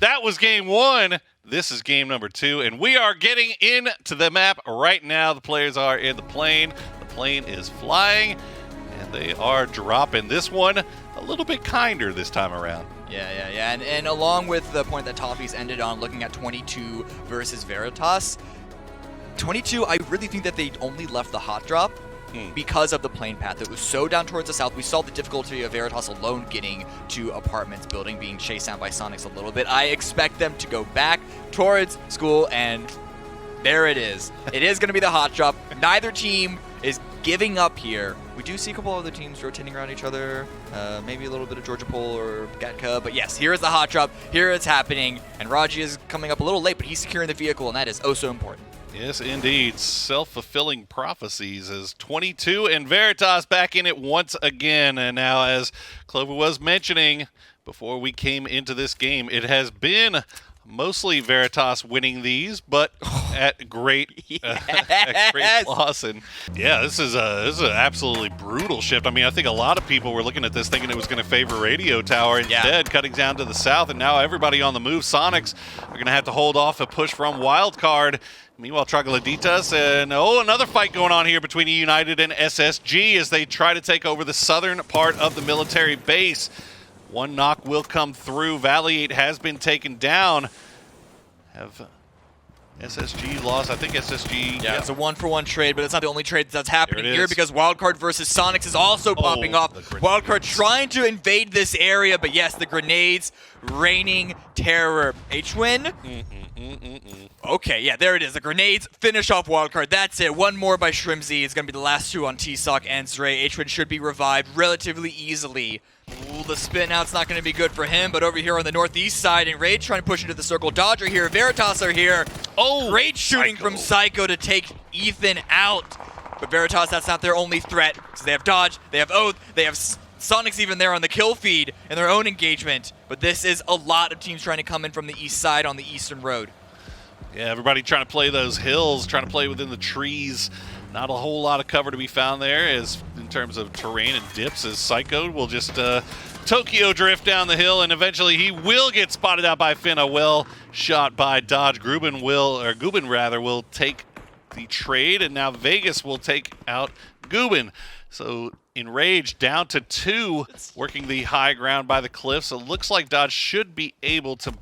That was game one. This is game number two, and we are getting into the map right now. The players are in the plane. The plane is flying, and they are dropping. This one a little bit kinder this time around. Yeah. And along with the point that Toffee's ended on, looking at 22 versus Veritas, 22, I really think that they only left the hot drop because of the plane path. It was so down towards the south. We saw the difficulty of Veritas alone getting to apartments building, being chased down by Soniqs a little bit. I expect them to go back towards school, and there it is. It is going to be the hot drop. Neither team is giving up here. We do see a couple other teams rotating around each other, maybe a little bit of Georgia Pole or Gatka, but yes, here is the hot drop. Here it's happening, and Raji is coming up a little late, but he's securing the vehicle, and that is oh so important. Yes, indeed. Self-fulfilling prophecies as 22 and Veritas back in it once again. And now, as Clover was mentioning before we came into this game, it has been mostly Veritas winning these, but at great loss. And yeah, this is an absolutely brutal shift. I mean, I think a lot of people were looking at this thinking it was going to favor Radio Tower. Instead, cutting down to the south, and now everybody on the move. Soniqs are going to have to hold off a push from Wildcard. Meanwhile, Trogloditas and another fight going on here between United and SSG as they try to take over the southern part of the military base. One knock will come through. Valiate has been taken down. Have SSG lost? I think SSG... Yeah, it's a one-for-one trade, but it's not the only trade that's happening here because Wildcard versus Soniqs is also popping off. Wildcard trying to invade this area, but yes, the grenades raining terror. H-Win? Okay, yeah, there it is. The grenades finish off Wildcard. That's it. One more by Shrimzy. It's going to be the last two on T-Sock and Zray. H-Win should be revived relatively easily. Ooh, the spin out's not going to be good for him, but over here on the northeast side, Enrage trying to push into the circle. Dodger here, Veritas are here. Great shooting from Psycho to take Ethan out. But Veritas, that's not their only threat. So they have Dodge, they have Oath, they have Soniqs even there on the kill feed in their own engagement. But this is a lot of teams trying to come in from the east side on the eastern road. Yeah, everybody trying to play those hills, trying to play within the trees. Not a whole lot of cover to be found there as in terms of terrain and dips, as Psycho will just Tokyo drift down the hill, and eventually he will get spotted out by Finna. Well shot by Dodge. Gubin will take the trade, and now Vegas will take out Gubin. So Enraged down to 2, working the high ground by the cliffs. So it looks like Dodge should be able to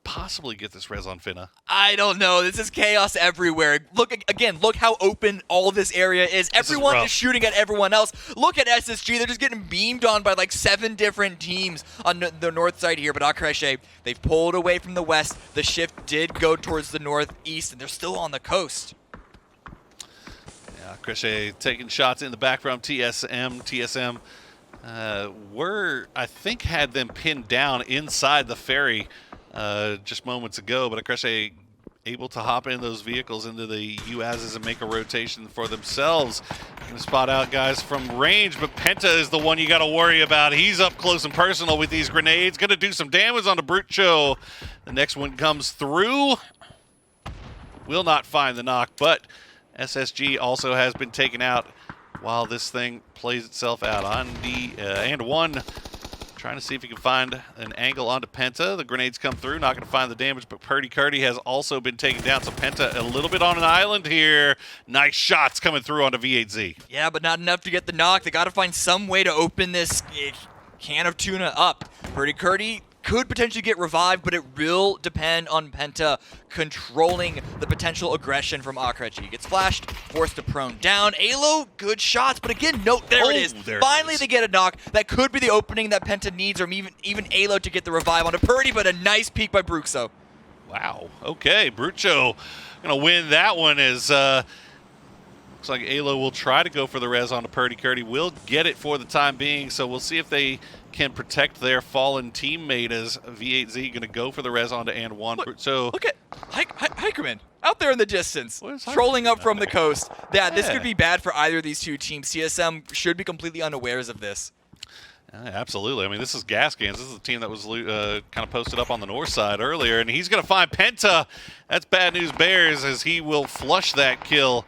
possibly get this res on Finna. I don't know. This is chaos everywhere. Look again. Look how open all this area is. Everyone is shooting at everyone else. Look at SSG. They're just getting beamed on by like 7 different teams on the north side here. But Akreshe, they've pulled away from the west. The shift did go towards the northeast, and they're still on the coast. Yeah, Akreshe taking shots in the back from TSM. TSM I think had them pinned down inside the ferry just moments ago, but Akreshe able to hop in those vehicles into the UAZs and make a rotation for themselves. Gonna spot out guys from range, but Penta is the one you got to worry about. He's up close and personal with these grenades. Gonna do some damage on the Brucho. The next one comes through. Will not find the knock, but SSG also has been taken out while this thing plays itself out. On the and one. Trying to see if he can find an angle onto Penta. The grenades come through, not going to find the damage, but Purdy Curdy has also been taken down. So Penta a little bit on an island here. Nice shots coming through onto V8Z. Yeah, but not enough to get the knock. They got to find some way to open this can of tuna up. Purdy Curdy could potentially get revived, but it will depend on Penta controlling the potential aggression from Akrechi. He gets flashed, forced to prone down. Alo, good shots, but again, there it is. Finally, they get a knock. That could be the opening that Penta needs, or even Alo to get the revive onto Purdy, but a nice peek by Bruxo. Wow, okay, Brucho gonna win that one as looks like Alo will try to go for the res onto Purdy Curdy. Will get it for the time being, so we'll see if they can protect their fallen teammate as V8Z going to go for the res onto and one. Look at Hikerman out there in the distance, trolling up from the coast. Yeah, this could be bad for either of these two teams. CSM should be completely unawares of this. Absolutely. I mean, this is Gaskins. This is the team that was kind of posted up on the north side earlier, and he's going to find Penta. That's bad news bears as he will flush that kill,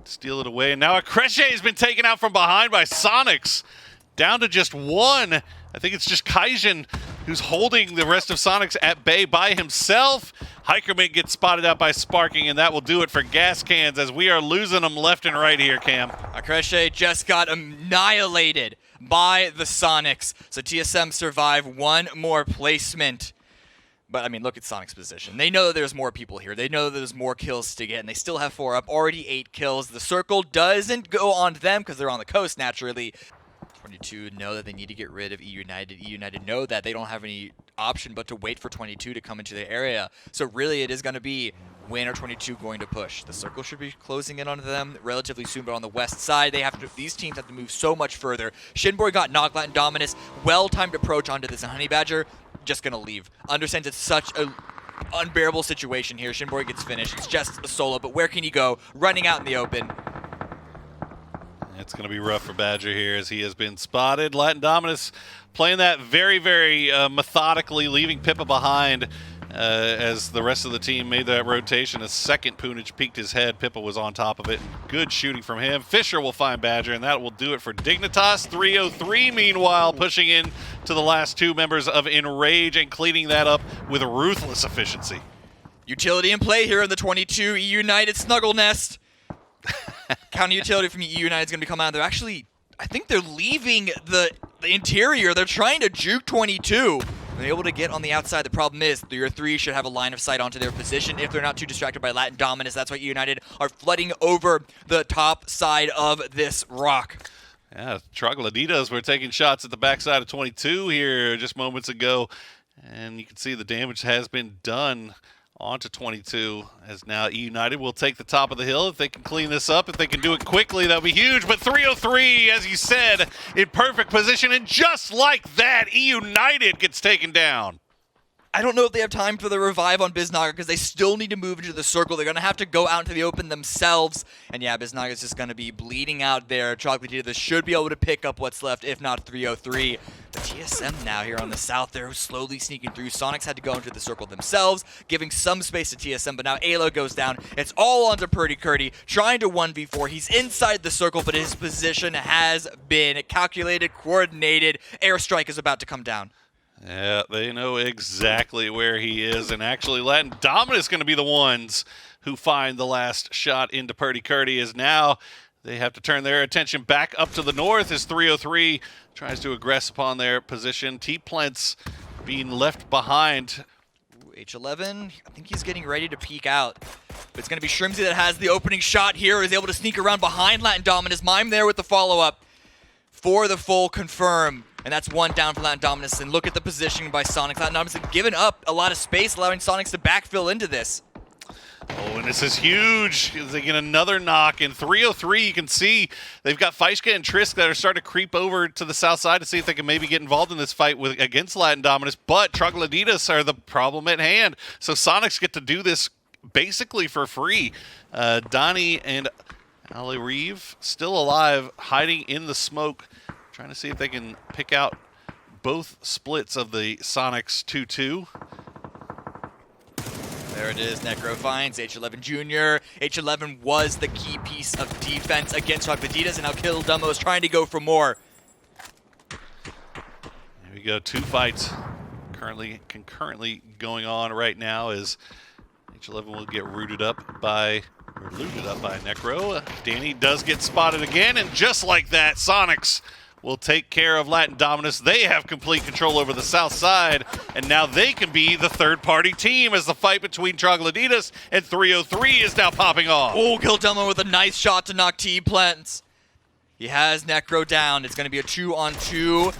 steal it away. And now Akreshe has been taken out from behind by Soniqs. Down to just 1. I think it's just Kaijin who's holding the rest of Soniqs at bay by himself. Hikerman gets spotted out by Sparking, and that will do it for Gas Cans as we are losing them left and right here, Cam. Akreshe just got annihilated by the Soniqs. So TSM survive one more placement. But, I mean, look at Soniqs' position. They know that there's more people here. They know that there's more kills to get, and they still have 4 up. Already 8 kills. The circle doesn't go on to them because they're on the coast, naturally. 22 know that they need to get rid of EU United. EU United know that they don't have any option but to wait for 22 to come into the area. So, really, it is going to be when are 22 going to push? The circle should be closing in on them relatively soon, but on the west side, these teams have to move so much further. Shinboy got knocked, Latin Dominus, well-timed approach onto this, and Honey Badger just going to leave. Understands it's such a unbearable situation here. Shinboy gets finished. It's just a solo, but where can he go? Running out in the open. It's going to be rough for Badger here as he has been spotted. Latin Dominus playing that very, very methodically, leaving Pippa behind as the rest of the team made that rotation. A second Poonage peeked his head. Pippa was on top of it. Good shooting from him. Fisher will find Badger, and that will do it for Dignitas. 303, meanwhile, pushing in to the last 2 members of Enrage and cleaning that up with ruthless efficiency. Utility in play here in the 22 EU United Snuggle Nest. Counter utility from EU United is going to be coming out. They're actually, I think they're leaving the interior. They're trying to juke 22. They're able to get on the outside. The problem is your 3 should have a line of sight onto their position if they're not too distracted by Latin Dominus. That's why EU United are flooding over the top side of this rock. Yeah, Trogloditas were taking shots at the backside of 22 here just moments ago. And you can see the damage has been done onto 22 as now E United will take the top of the hill. If they can clean this up, if they can do it quickly, that'll be huge. But 303, as you said, in perfect position. And just like that, E United gets taken down. I don't know if they have time for the revive on Biznaga because they still need to move into the circle. They're going to have to go out into the open themselves. And yeah, Biznaga is just going to be bleeding out there. Chocolatitas should be able to pick up what's left, if not 303. The TSM now here on the south, they're slowly sneaking through. Soniqs had to go into the circle themselves, giving some space to TSM, but now Alo goes down. It's all onto Purdy Curdy, trying to 1v4. He's inside the circle, but his position has been calculated, coordinated. Airstrike is about to come down. Yeah, they know exactly where he is, and actually Latin Dominus is going to be the ones who find the last shot into Purdy Curdy, as now they have to turn their attention back up to the north as 303 tries to aggress upon their position. T-Plents being left behind. H11, I think he's getting ready to peek out. But it's going to be Shrimsy that has the opening shot here, is able to sneak around behind Latin Dominus. Mime there with the follow-up for the full confirm. And that's 1 down for Latin Dominus. And look at the positioning by Soniqs. Latin Dominus have given up a lot of space, allowing Soniqs to backfill into this. Oh, and this is huge. They get another knock. In 303, you can see they've got Feischke and Trisk that are starting to creep over to the south side to see if they can maybe get involved in this fight against Latin Dominus. But Trogloditas are the problem at hand. So Soniqs get to do this basically for free. Donnie and Ali Reeve still alive, hiding in the smoke, trying to see if they can pick out both splits of the Soniqs 2-2. There it is. Necro finds H11 Jr. H11 was the key piece of defense against Trogloditas, and now Kill Dumbo is trying to go for more. Here we go. 2 fights concurrently going on right now as H11 will get looted up by Necro. Danny does get spotted again, and just like that, Soniqs will take care of Latin Dominus. They have complete control over the south side, and now they can be the third-party team as the fight between Trogloditas and 303 is now popping off. Oh, Kildama with a nice shot to knock T-Plants. He has Necro down. It's going to be a 2-on-2,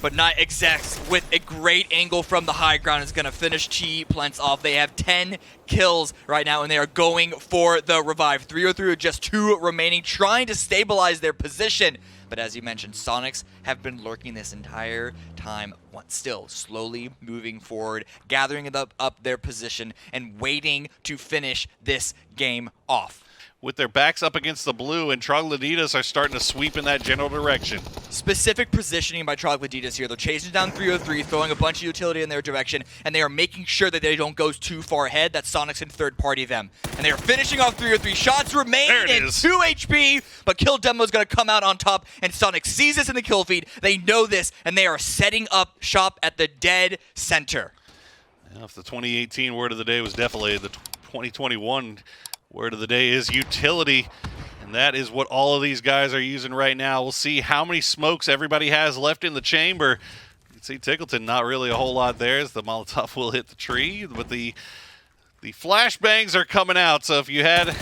but not execs with a great angle from the high ground. Is going to finish T-Plants off. They have 10 kills right now, and they are going for the revive. 303 with just 2 remaining, trying to stabilize their position. But as you mentioned, Soniqs have been lurking this entire time, still slowly moving forward, gathering up their position, and waiting to finish this game off. with their backs up against the blue, and Troglodytes are starting to sweep in that general direction. Specific positioning by Troglodytes here. They're chasing down 303, throwing a bunch of utility in their direction, and they are making sure that they don't go too far ahead, that Soniqs and third party them. And they are finishing off 303. Shots remain in 2 HP, but Kill Demo is going to come out on top, and Soniqs sees this in the kill feed. They know this, and they are setting up shop at the dead center. Well, if the 2018 word of the day was definitely the 2021 word of the day is utility, and that is what all of these guys are using right now. We'll see how many smokes everybody has left in the chamber. You can see Tickleton, not really a whole lot there as the Molotov will hit the tree, but the flashbangs are coming out. So if you had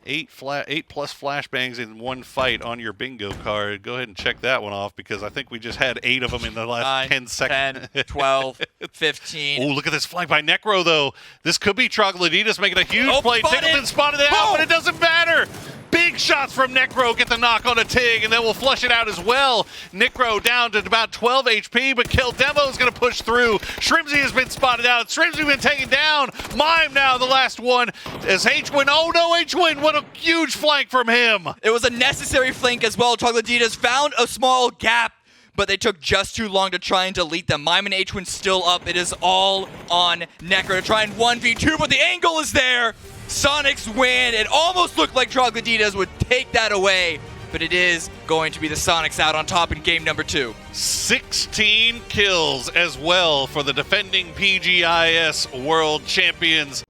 8+ flashbangs in one fight on your bingo card, go ahead and check that one off, because I think we just had 8 of them in the last 10 seconds. 10, 12, 15. Oh, look at this flank by Necro, though. This could be Troglodytes making a huge play. Tickleton spotted it out, but it doesn't matter. Big shots from Necro get the knock on a Tig, and then we'll flush it out as well. Necro down to about 12 HP, but Kill Demo is going to push through. Shrimsy has been spotted out. Shrimsy been taken down. Mime now the last one as H-Win. Oh no, H-Win, what a huge flank from him. It was a necessary flank as well. Troglodytes found a small gap, but they took just too long to try and delete them. Mime and H-Win still up. It is all on Necro to try and 1v2, but the angle is there. Soniqs win. It almost looked like Troglodytes would take that away, but it is going to be the Soniqs out on top in game number 2. 16 kills as well for the defending PGIS World Champions.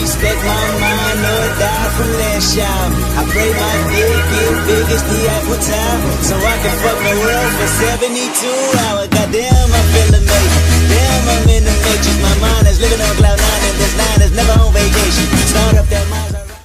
Respect my mind, no die from last child. I pray my dick get big as the Apple Tower, so I can fuck the world for 72 hours. Goddamn, I feel amazing. Damn, I'm in the matrix. My mind is living on cloud 9, and this 9 is never on vacation. Start up that mind.